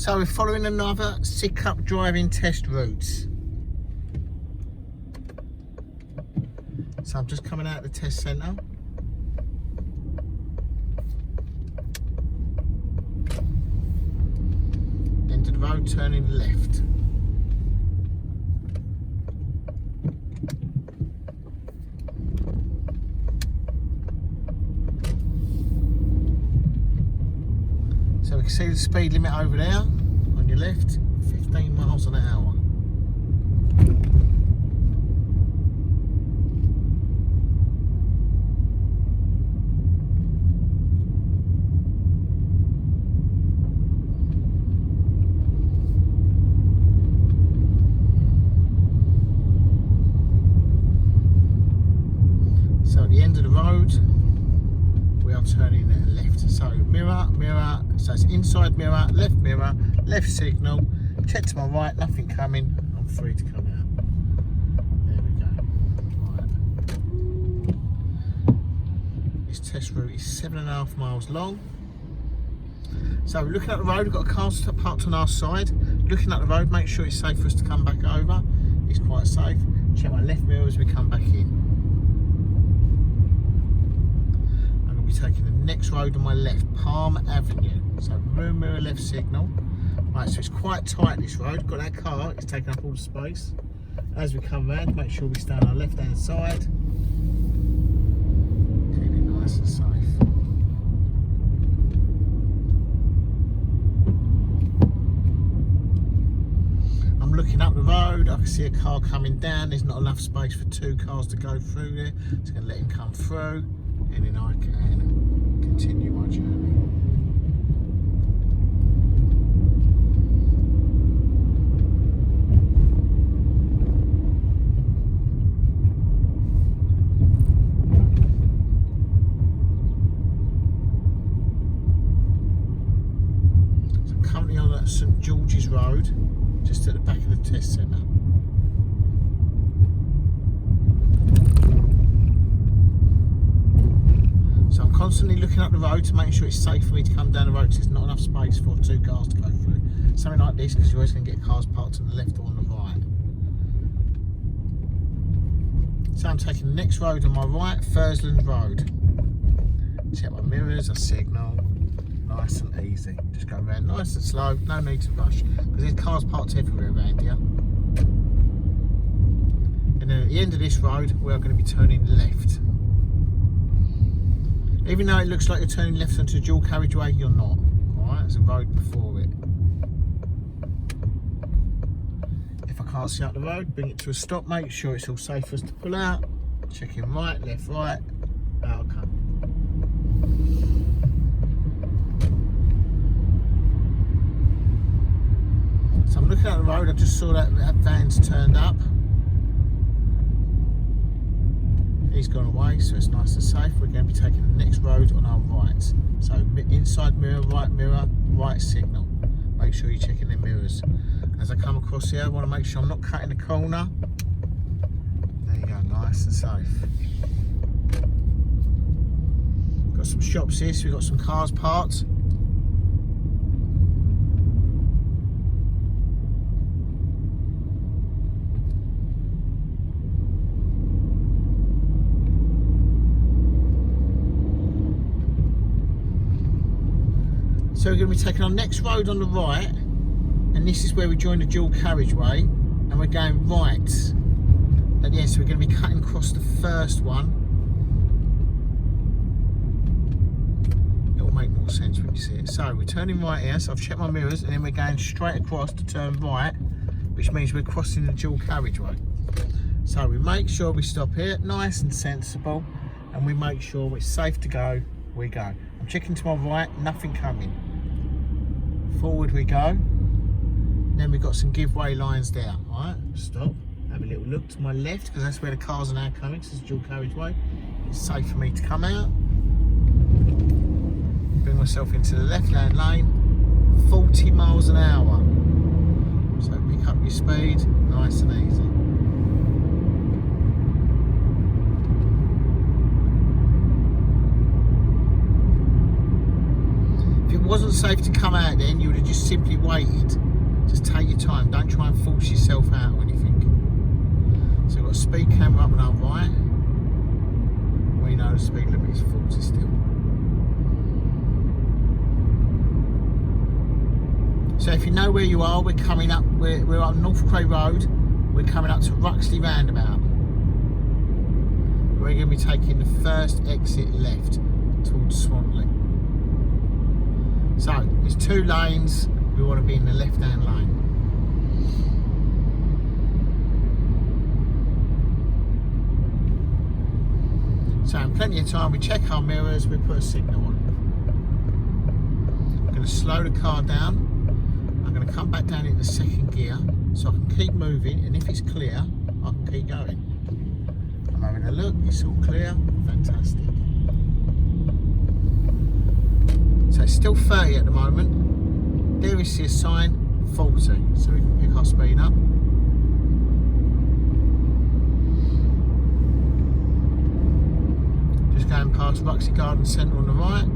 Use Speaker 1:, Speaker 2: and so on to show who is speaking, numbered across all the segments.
Speaker 1: So we're following another Sidcup driving test route. So I'm just coming out of the test centre. End of the road, turning left. So we can see the speed limit over there on your left, 15 miles an hour. So at the end of the road, we are turning left. So mirror, mirror, so it's inside mirror, left signal, check to my right, nothing coming, I'm free to come out. There we go. Right. This test route is 7.5 miles long. So we're looking at the road, we've got a car parked on our side. Looking at the road, make sure it's safe for us to come back over. It's quite safe. Check my left mirror as we come back in. Taking the next road on my left, Palm Avenue. So mirror left signal. Right, so it's quite tight this road. Got that car, it's taking up all the space. As we come round, make sure we stay on our left hand side. Keep it nice and safe. I'm looking up the road, I can see a car coming down. There's not enough space for 2 cars to go through there. So I'm going to let him come through, and then I can continue my journey. So I'm currently on St George's Road, just at the back of the test centre. So I'm constantly looking up the road to make sure it's safe for me to come down the road because there's not enough space for 2 cars to go through. Something like this, because you're always going to get cars parked to the left or on the right. So I'm taking the next road on my right, Thursland Road. Check my mirrors, I signal, nice and easy. Just go around nice and slow, no need to rush, because there's cars parked everywhere around here. And then at the end of this road, we are going to be turning left. Even though it looks like you're turning left onto a dual carriageway, you're not. Alright, there's a road before it. If I can't see out the road, bring it to a stop, make sure it's all safe for us to pull out. Checking right, left, right, out I come. So I'm looking at the road, I just saw that van's turned up. He's gone away, so it's nice and safe. We're going to be taking the next road on our right. So inside mirror, right signal. Make sure you're checking the mirrors. As I come across here, I want to make sure I'm not cutting the corner. There you go, nice and safe. Got some shops here, so we've got some cars parked. So we're going to be taking our next road on the right, and this is where we join the dual carriageway, and we're going right at the end. So we're going to be cutting across the first one. It'll make more sense when you see it. So we're turning right here, so I've checked my mirrors, and then we're going straight across to turn right, which means we're crossing the dual carriageway. So we make sure we stop here, nice and sensible, and we make sure it's safe to go, we go. I'm checking to my right, nothing coming. Forward we go. Then we've got some giveaway lines there. Alright, stop. Have a little look to my left, because that's where the cars are now coming, because it's a dual carriageway. It's safe for me to come out. Bring myself into the left-hand lane. 40 miles an hour. So pick up your speed, nice and easy. wasn't safe to come out then, you would have just simply waited. Just take your time, don't try and force yourself out or anything. So we've got a speed camera up on our right. We know the speed limit is 40 still. So if you know where you are, we're coming up, we're on North Cray Road, we're coming up to Ruxley Roundabout. We're going to be taking the first exit left towards Swanley. So, there's 2 lanes, we want to be in the left-hand lane. So, in plenty of time, we check our mirrors, we put a signal on. I'm going to slow the car down. I'm going to come back down into second gear so I can keep moving, and if it's clear, I can keep going. I'm having a look, it's all clear, fantastic. So it's still 30 at the moment. There we see a sign, 40, so we can pick our speed up. Just going past Ruxley Garden Centre on the right.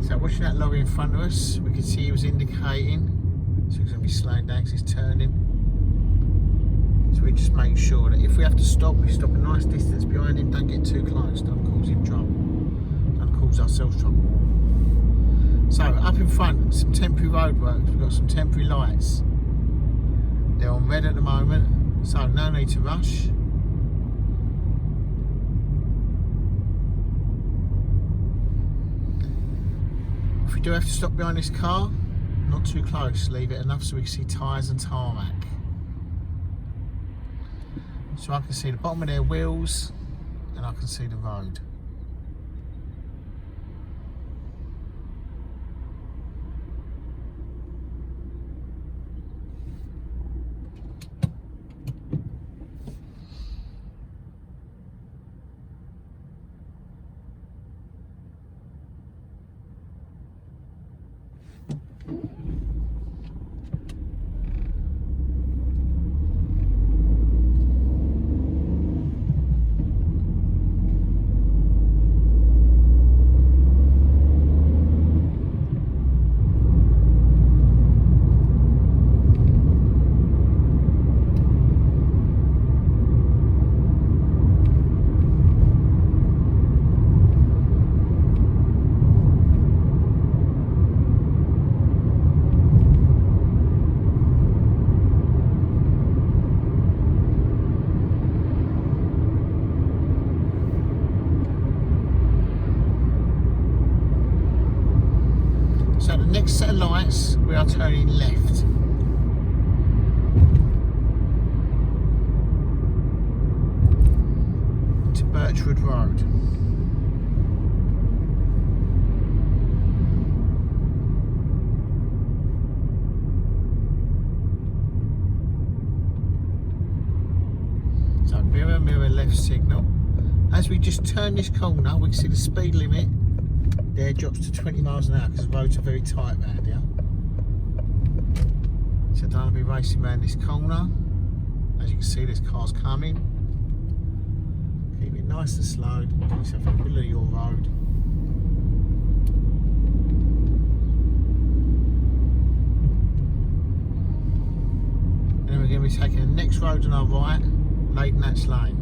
Speaker 1: So watching that lorry in front of us, we can see he was indicating, so he's going to be slowing down because he's turning. So we just make sure that if we have to stop, we stop a nice distance behind him, don't get too close, don't cause him trouble, don't cause ourselves trouble. So up in front, some temporary roadworks, we've got some temporary lights. They're on red at the moment, so no need to rush. If we do have to stop behind this car, not too close, leave it enough so we can see tyres and tarmac. So I can see the bottom of their wheels and I can see the road. So the next set of lights, we are turning left. Into Birchwood Road. So mirror, mirror, left signal. As we just turn this corner, we can see the speed limit there drops to 20 miles an hour because the roads are very tight around here. So don't want to be racing around this corner. As you can see, there's cars coming. Keep it nice and slow. Get yourself in the middle of your road. And then we're going to be taking the next road on our right, Late Natch Lane.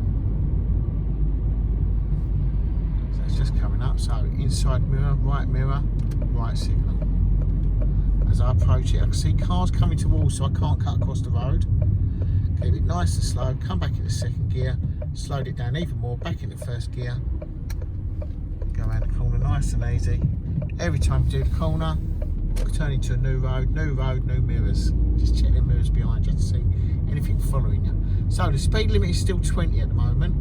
Speaker 1: So It's just coming up. So inside mirror, right signal. As I approach it, I can see cars coming towards, so I can't cut across the road. Keep it nice and slow, come back into second gear, slowed it down even more, back into first gear. Go around the corner nice and easy. Every time you do the corner, turn into a new road, new mirrors. Just check the mirrors behind you to see anything following you. So the speed limit is still 20 at the moment.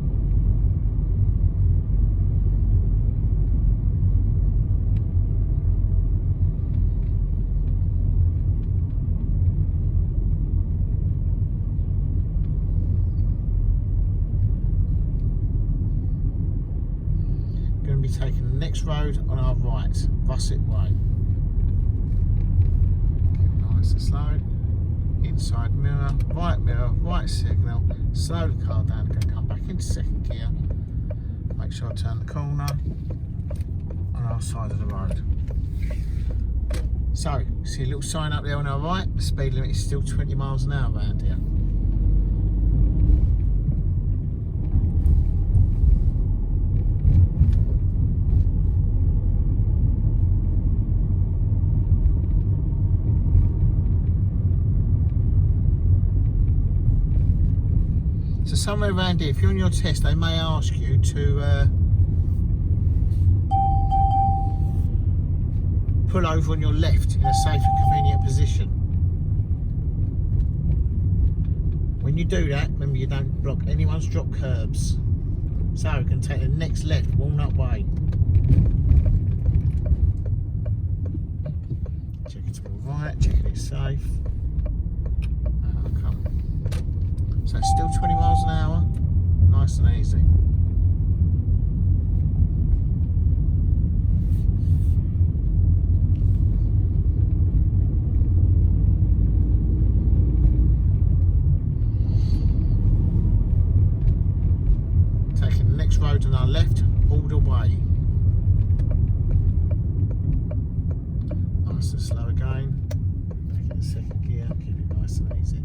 Speaker 1: Going to be taking the next road on our right, Russet Way. Nice and slow. Inside mirror, right signal. Slow the car down. Going to come back into second gear. Make sure I turn the corner on our side of the road. So, see a little sign up there on our right. The speed limit is still 20 miles an hour around here. So somewhere around here, if you're on your test, they may ask you to pull over on your left in a safe and convenient position. When you do that, remember you don't block anyone's drop curbs. So you can take the next left, Walnut Way. Check it to the right, check it's safe. So it's still 20 miles an hour, nice and easy. Taking the next road on our left, all the way. Nice and slow again. Take it in second gear, keep it nice and easy.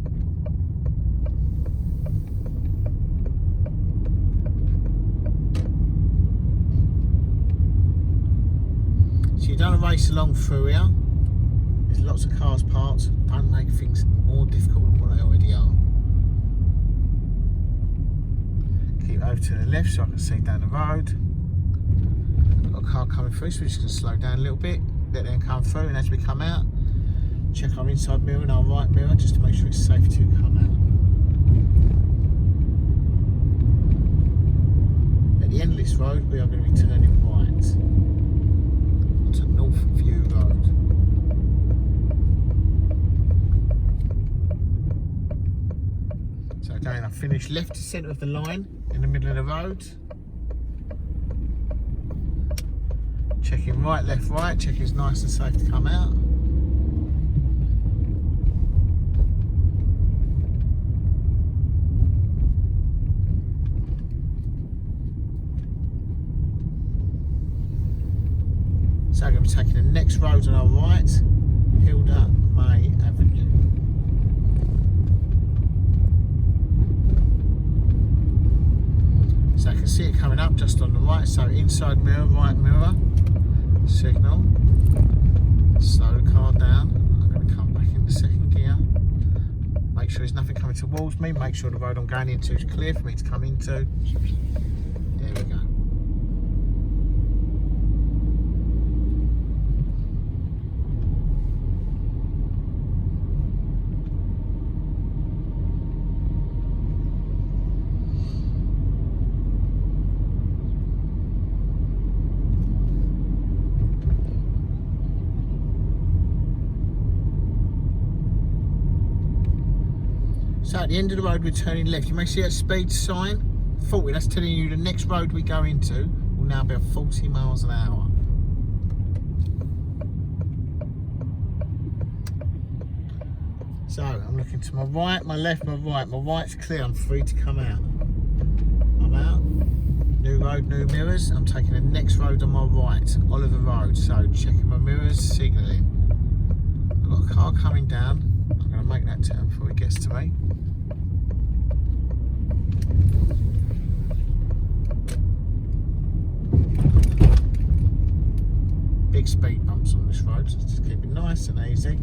Speaker 1: So you don't race along through here. There's lots of cars parked. Don't make things more difficult than what they already are. Keep over to the left so I can see down the road. Got a car coming through, so we're just going to slow down a little bit. Let them come through, and as we come out, check our inside mirror and our right mirror just to make sure it's safe to come out. At the end of this road, we are going to be turning right to North View Road. So again, I finished left to centre of the line in the middle of the road. Checking right, left, right, checking it's nice and safe to come out. So I'm going to be taking the next road on our right, Hilda May Avenue. So I can see it coming up just on the right, so inside mirror, right mirror, signal, slow the car down. I'm going to come back into second gear, make sure there's nothing coming towards me, make sure the road I'm going into is clear for me to come into. There we go. So at the end of the road we're turning left. You may see that speed sign, 40, that's telling you the next road we go into will now be at 40 miles an hour. So I'm looking to my right, my left, my right. My right's clear, I'm free to come out. I'm out, new road, new mirrors. I'm taking the next road on my right, Oliver Road. So checking my mirrors, signalling. I've got a car coming down. I'm going to make that turn before it gets to me. speed bumps on this road, so just keep it nice and easy.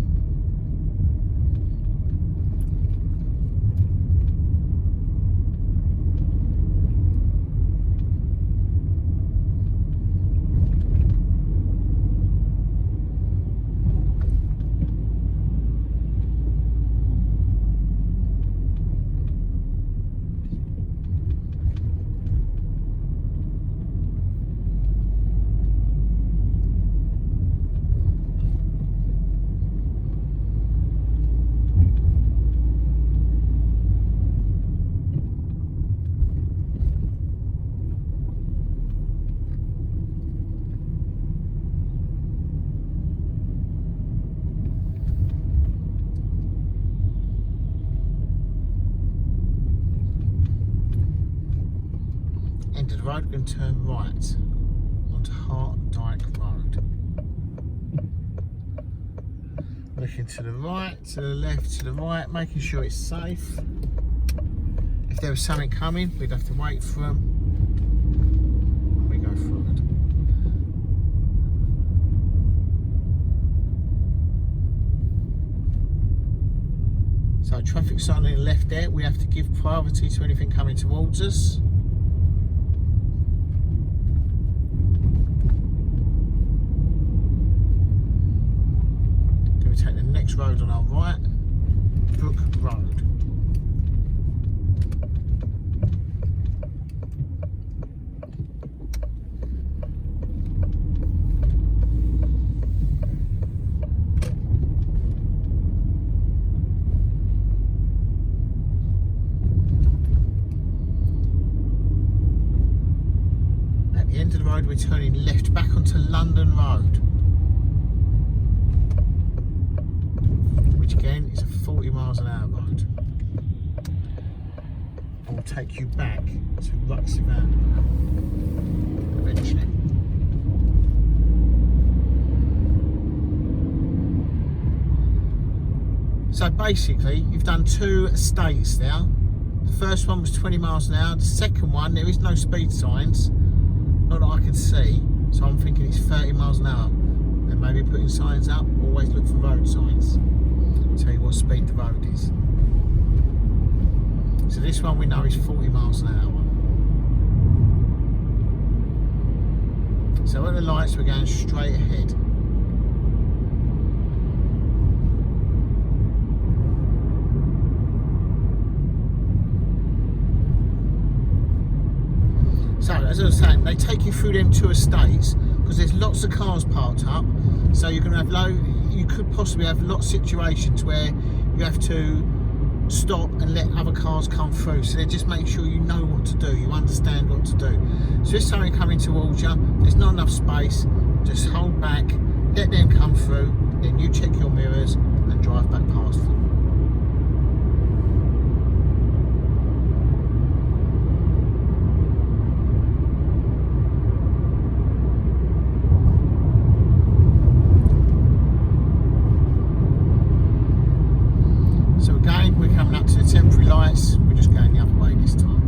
Speaker 1: End of the road, we're going to turn right onto Dyke Road. Looking to the right, to the left, to the right, making sure it's safe. If there was something coming, we'd have to wait for them and we go forward. So traffic sign on the left there, we have to give priority to anything coming towards us. We take the next road on our right, Brook Road. At the end of the road, we're turning left back onto London Road. Again, it's a 40 miles an hour road. And will take you back to Ruxyvan eventually. So basically, you've done 2 estates now. The first one was 20 miles an hour. The second one, there is no speed signs, not that I can see. So I'm thinking it's 30 miles an hour. Then maybe putting signs up. Always look for road signs. Tell you what speed the road is. So this one we know is 40 miles an hour. So at the lights we're going straight ahead. So as I was saying, they take you through them 2 estates because there's lots of cars parked up. So you're going to have you could possibly have lots of situations where you have to stop and let other cars come through. So they just make sure you know what to do, you understand what to do. So if something coming towards you, there's not enough space, just hold back, let them come through, then you check your mirrors and drive back past them. So again, we're coming up to the temporary lights, we're just going the other way this time.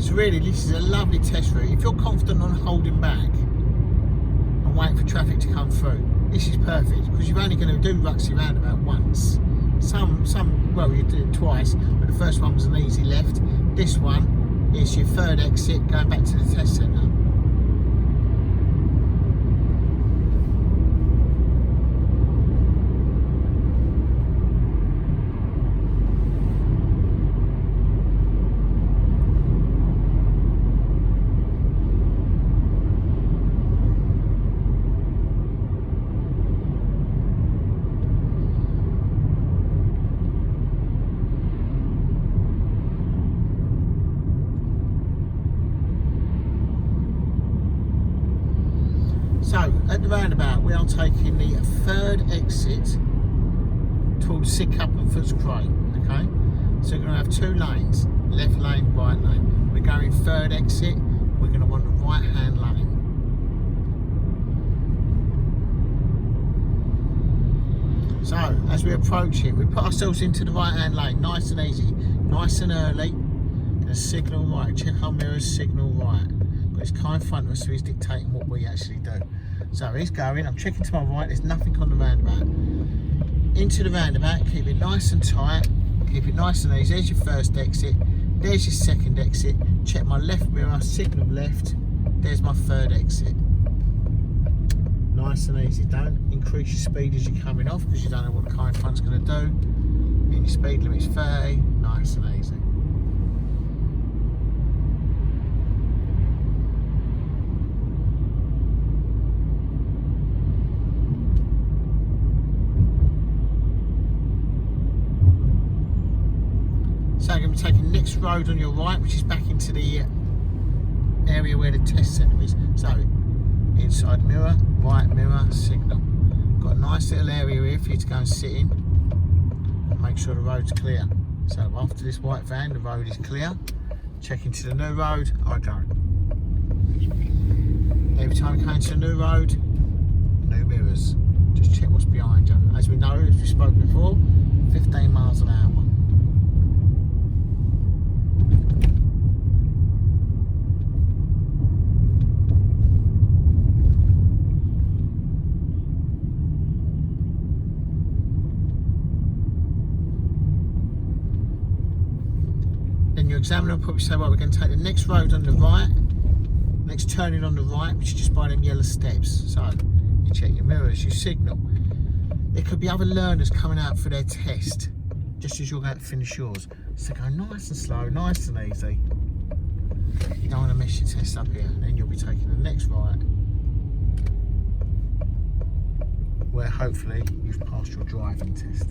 Speaker 1: So really, this is a lovely test route. If you're confident on holding back and waiting for traffic to come through. This is perfect because you're only going to do Ruxley roundabout once. Well, you did it twice, but the first one was an easy left. This one is your third exit going back to the test centre. So, at the roundabout, we are taking the third exit towards Sidcup and Footscray, okay? So we're going to have two lanes, left lane, right lane. We're going third exit, we're going to want the right-hand lane. So, as we approach it, we put ourselves into the right-hand lane, nice and easy, nice and early. Going to signal right, check our mirrors, signal right. Got his car in front of us, so he's dictating what we actually do. So he's going, I'm checking to my right, there's nothing on the roundabout. Into the roundabout, keep it nice and tight, keep it nice and easy. There's your first exit, there's your second exit. Check my left mirror, signal left, there's my third exit. Nice and easy. Don't increase your speed as you're coming off because you don't know what the car in front's going to do. And your speed limit's 30, nice and easy. So you're going to be taking the next road on your right, which is back into the area where the test centre is. So, inside mirror, right mirror, signal. Got a nice little area here for you to go and sit in and make sure the road's clear. So after this white van, the road is clear. Check into the new road, I go. Every time you come into a new road, new mirrors. Just check what's behind you. As we know, as we spoke before, 15 miles an hour. Then your examiner will probably say, well, we're going to take the next road on the right, next turning on the right, which is just by them yellow steps. So you check your mirrors, you signal. There could be other learners coming out for their test, just as you're going to finish yours. So go nice and slow, nice and easy. You don't want to mess your test up here. And then you'll be taking the next right, where hopefully you've passed your driving test.